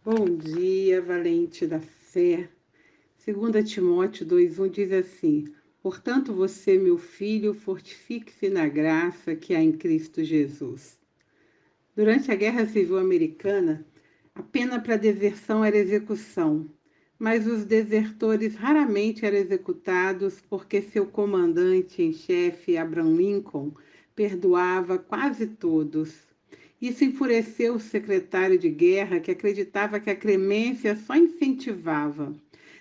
Bom dia, valente da fé. 2 Timóteo 2:1 diz assim: Portanto, você, meu filho, fortifique-se na graça que há em Cristo Jesus. Durante a Guerra Civil Americana, a pena para deserção era execução, mas os desertores raramente eram executados porque seu comandante em chefe, Abraham Lincoln, perdoava quase todos. Isso enfureceu o secretário de guerra, que acreditava que a clemência só incentivava.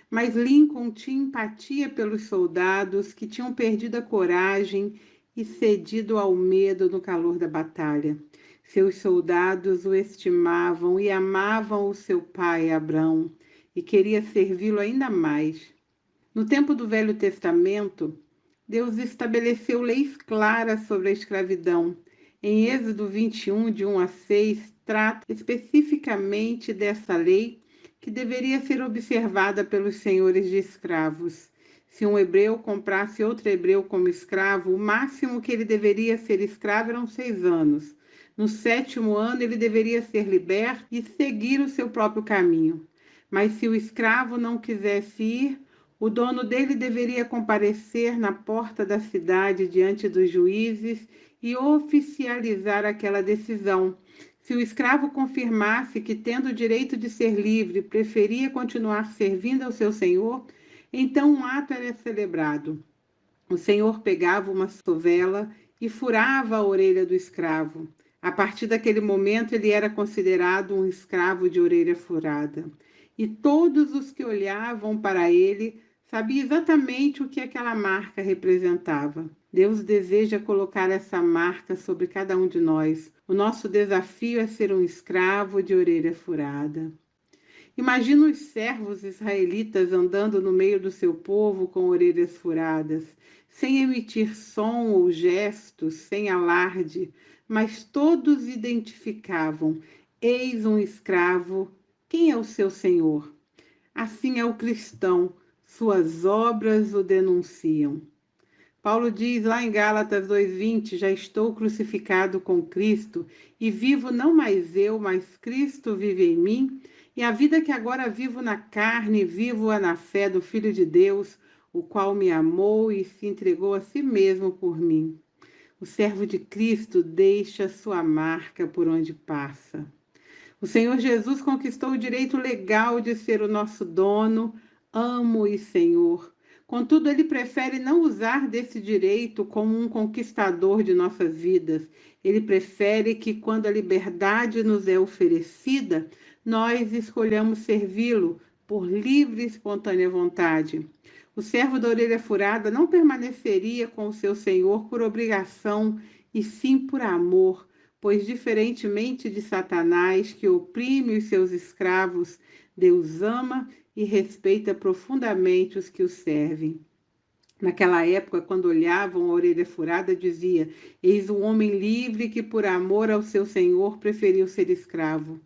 Mas Lincoln tinha empatia pelos soldados que tinham perdido a coragem e cedido ao medo no calor da batalha. Seus soldados o estimavam e amavam o seu pai, Abrão, e queria servi-lo ainda mais. No tempo do Velho Testamento, Deus estabeleceu leis claras sobre a escravidão. Em Êxodo 21, de 1 a 6, trata especificamente dessa lei que deveria ser observada pelos senhores de escravos. Se um hebreu comprasse outro hebreu como escravo, o máximo que ele deveria ser escravo eram 6 anos. No 7º ano, ele deveria ser liberto e seguir o seu próprio caminho. Mas se o escravo não quisesse ir, o dono dele deveria comparecer na porta da cidade diante dos juízes e oficializar aquela decisão. Se o escravo confirmasse que, tendo o direito de ser livre, preferia continuar servindo ao seu senhor, então um ato era celebrado. O senhor pegava uma sovela e furava a orelha do escravo. A partir daquele momento, ele era considerado um escravo de orelha furada. E todos os que olhavam para ele sabiam exatamente o que aquela marca representava. Deus deseja colocar essa marca sobre cada um de nós. O nosso desafio é ser um escravo de orelha furada. Imagina os servos israelitas andando no meio do seu povo com orelhas furadas, sem emitir som ou gestos, sem alarde, mas todos identificavam: eis um escravo, quem é o seu senhor? Assim é o cristão, suas obras o denunciam. Paulo diz lá em Gálatas 2:20: já estou crucificado com Cristo e vivo não mais eu, mas Cristo vive em mim. E a vida que agora vivo na carne, vivo-a na fé do Filho de Deus, o qual me amou e se entregou a si mesmo por mim. O servo de Cristo deixa sua marca por onde passa. O Senhor Jesus conquistou o direito legal de ser o nosso dono, amo e Senhor. Contudo, ele prefere não usar desse direito como um conquistador de nossas vidas. Ele prefere que, quando a liberdade nos é oferecida, nós escolhamos servi-lo por livre e espontânea vontade. O servo da orelha furada não permaneceria com o seu senhor por obrigação, e sim por amor, pois, diferentemente de Satanás, que oprime os seus escravos, Deus ama e respeita profundamente os que o servem. Naquela época, quando olhavam a orelha furada, dizia: eis um homem livre que, por amor ao seu Senhor, preferiu ser escravo.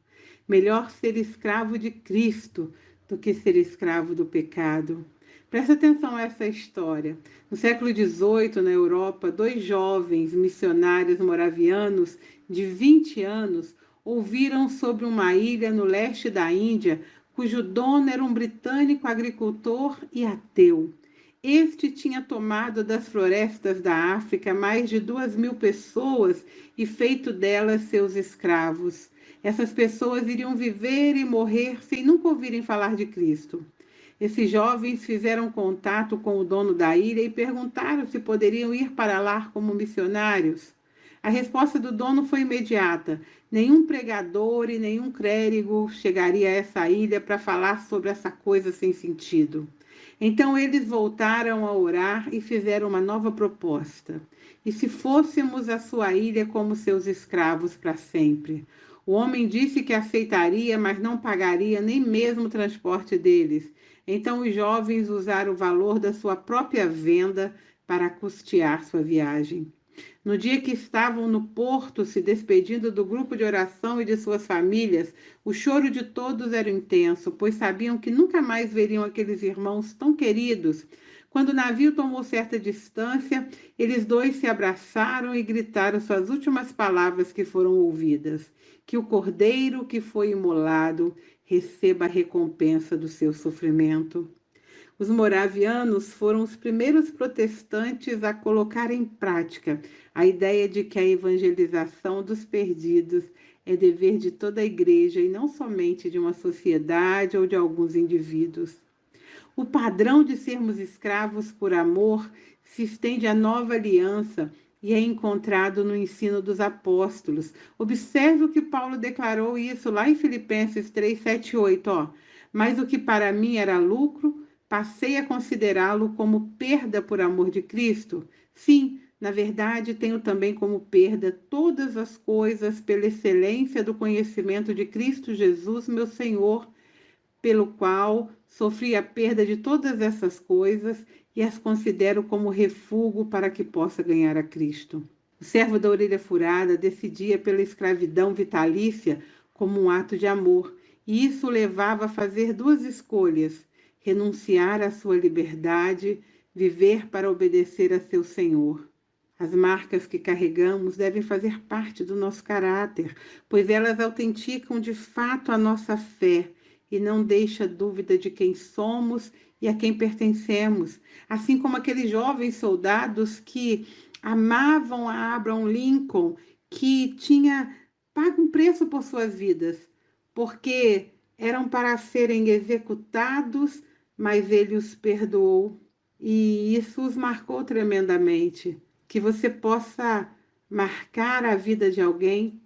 Melhor ser escravo de Cristo do que ser escravo do pecado. Presta atenção a essa história. No século XVIII, na Europa, 2 jovens missionários moravianos de 20 anos ouviram sobre uma ilha no leste da Índia, cujo dono era um britânico agricultor e ateu. Este tinha tomado das florestas da África mais de 2.000 pessoas e feito delas seus escravos. Essas pessoas iriam viver e morrer sem nunca ouvirem falar de Cristo. Esses jovens fizeram contato com o dono da ilha e perguntaram se poderiam ir para lá como missionários. A resposta do dono foi imediata: nenhum pregador e nenhum clérigo chegaria a essa ilha para falar sobre essa coisa sem sentido. Então eles voltaram a orar e fizeram uma nova proposta: e se fôssemos à sua ilha como seus escravos para sempre? O homem disse que aceitaria, mas não pagaria nem mesmo o transporte deles. Então os jovens usaram o valor da sua própria venda para custear sua viagem. No dia que estavam no porto se despedindo do grupo de oração e de suas famílias, o choro de todos era intenso, pois sabiam que nunca mais veriam aqueles irmãos tão queridos. Quando o navio tomou certa distância, eles dois se abraçaram e gritaram suas últimas palavras que foram ouvidas: que o cordeiro que foi imolado receba a recompensa do seu sofrimento. Os moravianos foram os primeiros protestantes a colocar em prática a ideia de que a evangelização dos perdidos é dever de toda a igreja e não somente de uma sociedade ou de alguns indivíduos. O padrão de sermos escravos por amor se estende à nova aliança e é encontrado no ensino dos apóstolos. Observe o que Paulo declarou isso lá em Filipenses 3, 7 e 8. Mas o que para mim era lucro, passei a considerá-lo como perda por amor de Cristo. Sim, na verdade, tenho também como perda todas as coisas pela excelência do conhecimento de Cristo Jesus, meu Senhor, pelo qual sofri a perda de todas essas coisas e as considero como refúgio para que possa ganhar a Cristo. O servo da orelha furada decidia pela escravidão vitalícia como um ato de amor, e isso o levava a fazer duas escolhas: renunciar à sua liberdade, viver para obedecer a seu Senhor. As marcas que carregamos devem fazer parte do nosso caráter, pois elas autenticam de fato a nossa fé e não deixa dúvida de quem somos e a quem pertencemos. Assim como aqueles jovens soldados que amavam a Abraham Lincoln, que tinha pago um preço por suas vidas, porque eram para serem executados, mas ele os perdoou. E isso os marcou tremendamente. Que você possa marcar a vida de alguém,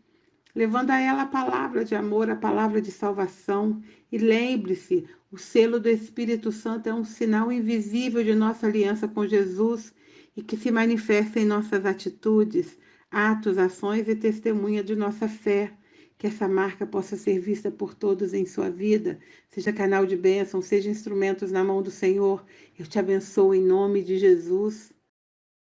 levando a ela a palavra de amor, a palavra de salvação. E lembre-se, o selo do Espírito Santo é um sinal invisível de nossa aliança com Jesus e que se manifesta em nossas atitudes, atos, ações e testemunha de nossa fé. Que essa marca possa ser vista por todos em sua vida, seja canal de bênção, seja instrumentos na mão do Senhor. Eu te abençoo em nome de Jesus.